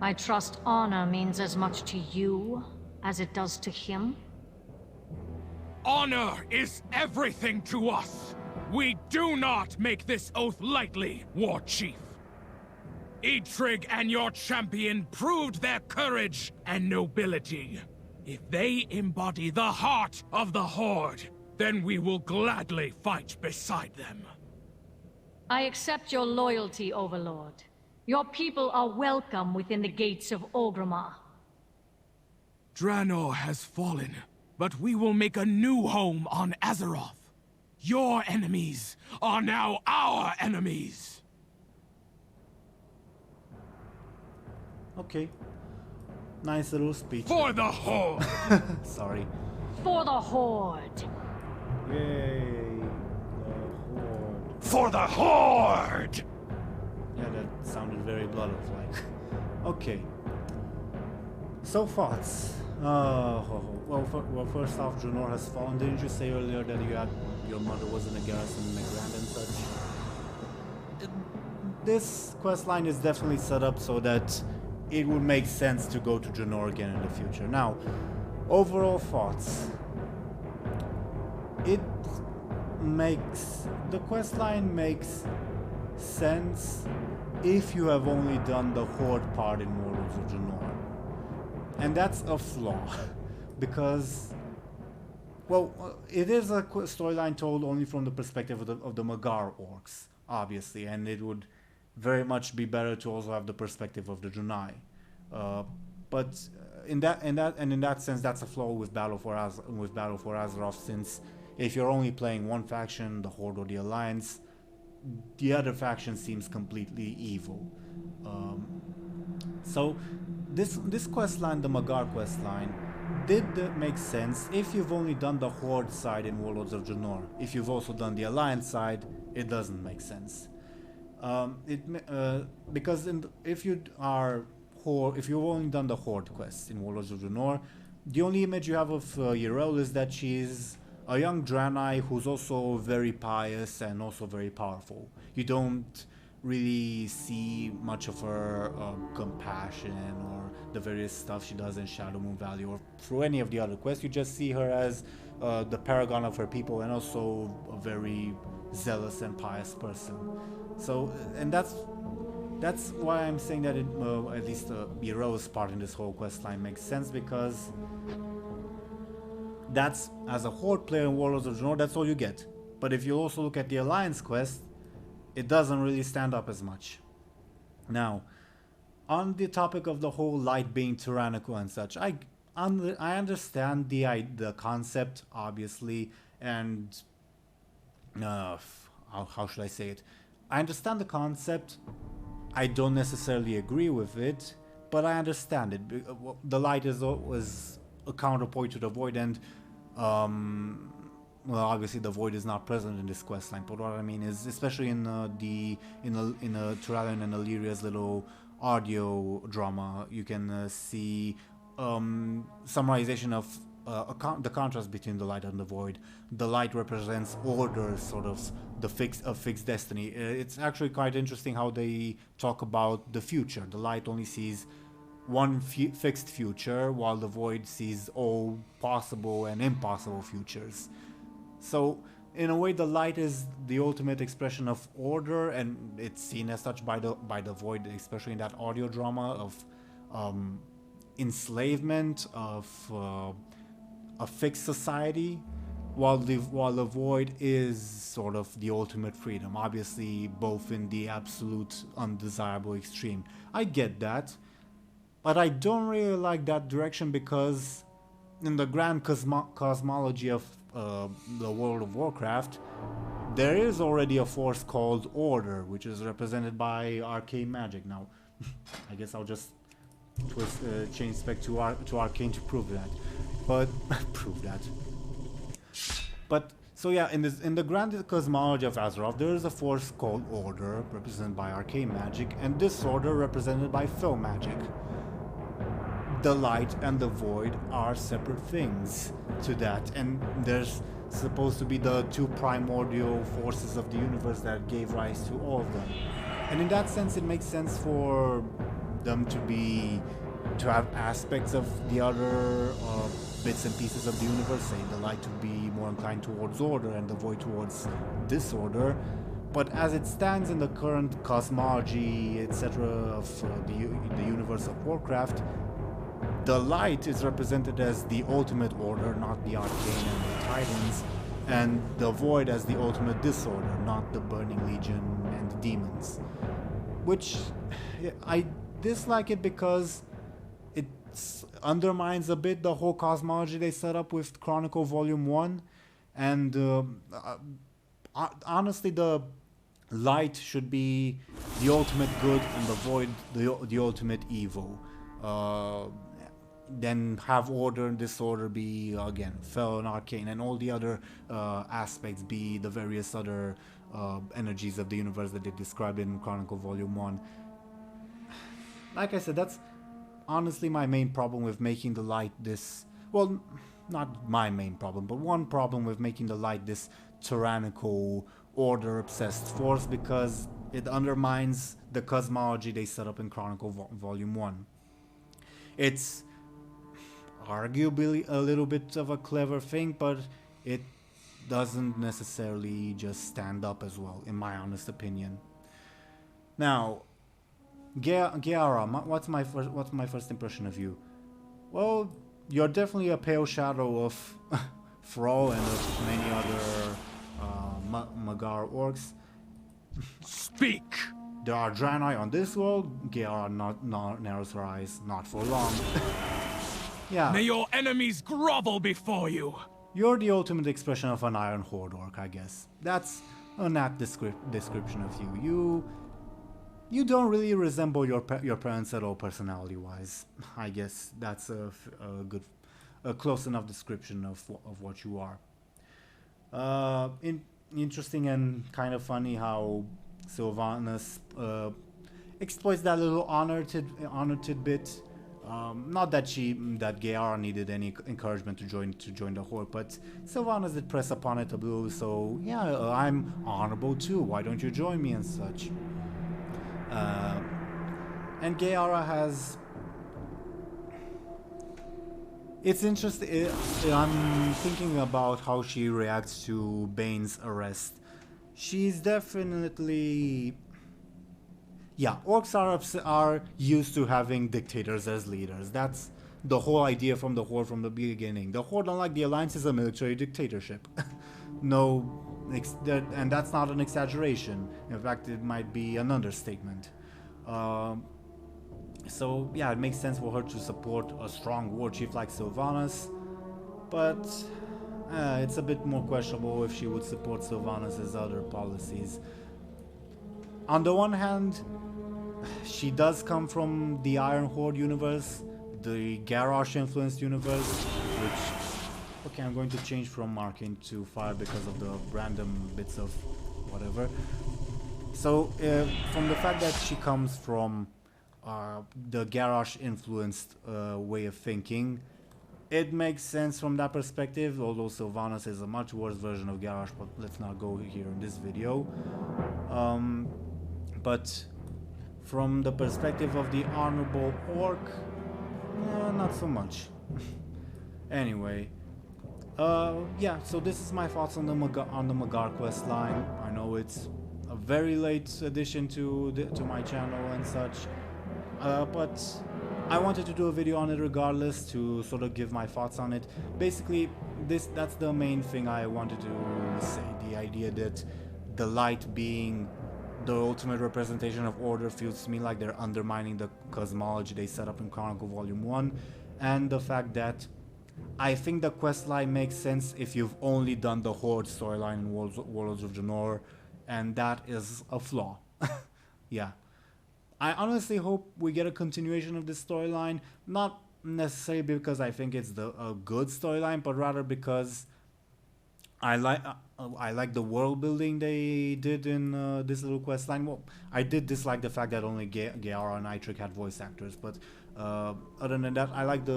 I trust honor means as much to you as it does to him. Honor is everything to us. We do not make this oath lightly, War Chief. Eitrig and your champion proved their courage and nobility. If they embody the heart of the Horde, then we will gladly fight beside them. I accept your loyalty, Overlord. Your people are welcome within the gates of Orgrimmar. Draenor has fallen, but we will make a new home on Azeroth. Your enemies are now our enemies. Okay. Nice little speech. For the Horde! Sorry. For the Horde! Yay. The Horde. For the Horde! Yeah, that sounded very Blood-like. Okay. So thoughts. Well, first off, Draenor has fallen. Didn't you say earlier that your mother was in a garrison in the Grand and such? This questline is definitely set up so that it would make sense to go to Draenor again in the future. Now, overall thoughts. The questline makes sense if you have only done the Horde part in Warlords of Draenor. And that's a flaw, because, well, it is a storyline told only from the perspective of the Magar orcs, obviously, and it would very much be better to also have the perspective of the Draenei. But in that sense, that's a flaw with Battle for Azeroth, since if you're only playing one faction, the Horde or the Alliance, the other faction seems completely evil. So this questline, the Magar questline, did make sense if you've only done the Horde side in Warlords of Draenor. If you've also done the Alliance side, it doesn't make sense. Because if you've only done the Horde quests in Warlords of Draenor, the only image you have of Yrel is that she's a young Draenei who's also very pious and also very powerful. You don't really see much of her compassion or the various stuff she does in Shadowmoon Valley or through any of the other quests. You just see her as the paragon of her people and also a very zealous and pious person. So, and that's why I'm saying that at least Yrel's part in this whole questline makes sense, because that's, as a Horde player in Warlords of Draenor, that's all you get. But if you also look at the Alliance quest, it doesn't really stand up as much. Now, on the topic of the whole light being tyrannical and such, I understand the concept, obviously, and how should I say it? I understand the concept. I don't necessarily agree with it, but I understand it. The light is always a counterpoint to the void, and well, obviously the void is not present in this questline. But what I mean is, especially in Turalyon and Illyria's little audio drama, you can see summarization of the contrast between the light and the void. The light represents order, sort of the fixed destiny. It's actually quite interesting how they talk about the future. The light only sees one fixed future, while the void sees all possible and impossible futures. So, in a way, the light is the ultimate expression of order, and it's seen as such by the void, especially in that audio drama of enslavement, of a fixed society, while the void is sort of the ultimate freedom, obviously both in the absolute undesirable extreme. I get that, but I don't really like that direction, because in the grand cosmology of the World of Warcraft, there is already a force called Order, which is represented by arcane magic. Now, I guess I'll just change spec to arcane to prove that. But But so yeah, in the grand cosmology of Azeroth, there is a force called Order, represented by arcane magic, and this Order represented by fell magic. The light and the void are separate things to that, and there's supposed to be the two primordial forces of the universe that gave rise to all of them. And in that sense, it makes sense for them to have aspects of the other bits and pieces of the universe, say the light to be more inclined towards order and the void towards disorder. But as it stands in the current cosmology, etc., of the universe of Warcraft, the light is represented as the ultimate order, not the arcane and the titans, and the void as the ultimate disorder, not the burning legion and the demons. which I dislike it because it undermines a bit the whole cosmology they set up with Chronicle Volume 1, and honestly the light should be the ultimate good and the void the ultimate evil. Then have order and disorder be, again, fel and arcane, and all the other aspects be the various other energies of the universe that they described in Chronicle Volume 1. Like I said, that's honestly my main problem with making the light this... Well, not my main problem, but one problem with making the light this tyrannical, order-obsessed force, because it undermines the cosmology they set up in Chronicle Volume 1. It's arguably a little bit of a clever thing, but it doesn't necessarily just stand up as well, in my honest opinion. Now, Geara, what's my first impression of you? Well, you're definitely a pale shadow of Thrall and of many other Magar orcs. Speak! There are Draenor on this world. Geara narrows her eyes, not for long. Yeah. May your enemies grovel before you! You're the ultimate expression of an Iron Horde orc, I guess. That's an apt description of you. You don't really resemble your parents at all, personality-wise. I guess that's a close enough description of what you are. Interesting and kind of funny how Sylvanas exploits that little honor tidbit. Not that Geara needed any encouragement to join the Horde, but Sylvanas did press upon it a little. So yeah, I'm honorable too. Why don't you join me and such? And Geara has... It's interesting. I'm thinking about how she reacts to Bane's arrest. She's definitely... Yeah, orcs are used to having dictators as leaders. That's the whole idea from the Horde from the beginning. The Horde, unlike the Alliance, is a military dictatorship. No, and that's not an exaggeration. In fact, it might be an understatement. So yeah, it makes sense for her to support a strong war chief like Sylvanas, but it's a bit more questionable if she would support Sylvanas' other policies. On the one hand, she does come from the Iron Horde universe, the Garrosh influenced universe, which... Okay, I'm going to change from arcane to fire because of the random bits of whatever. So, from the fact that she comes from the Garrosh influenced way of thinking, it makes sense from that perspective, although Sylvanas is a much worse version of Garrosh, but let's not go here in this video. But from the perspective of the honorable orc, not so much. Anyway, yeah, so this is my thoughts on the Magar questline. I know it's a very late addition to my channel and such, but I wanted to do a video on it regardless to sort of give my thoughts on it. Basically, that's the main thing I wanted to say, the idea that the light being the ultimate representation of order feels to me like they're undermining the cosmology they set up in Chronicle Volume 1, and the fact that I think the questline makes sense if you've only done the Horde storyline in Warlords of Draenor, and that is a flaw. Yeah. I honestly hope we get a continuation of this storyline, not necessarily because I think it's a good storyline, but rather because I like the world building they did in this little questline. Well, I did dislike the fact that only Geara and Eitric had voice actors, but other than that, I like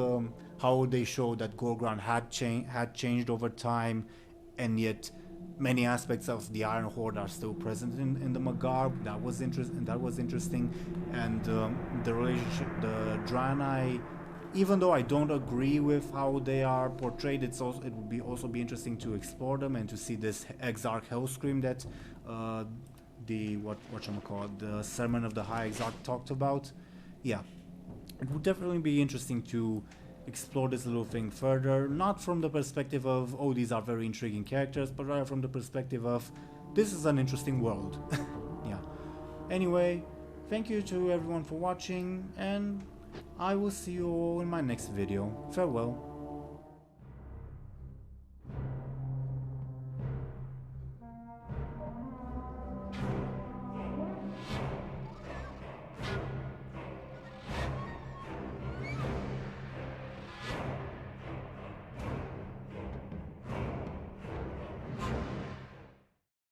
how they showed that Gul'dan had changed over time, and yet many aspects of the Iron Horde are still present in the Magar. That was interesting, and the relationship, the Draenor. Even though I don't agree with how they are portrayed, it would also be interesting to explore them and to see this Exarch Hellscream that the Sermon of the High Exarch talked about. Yeah, it would definitely be interesting to explore this little thing further, not from the perspective of, oh, these are very intriguing characters, but rather from the perspective of, this is an interesting world. Yeah. Anyway, Thank you to everyone for watching, and I will see you all in my next video. Farewell.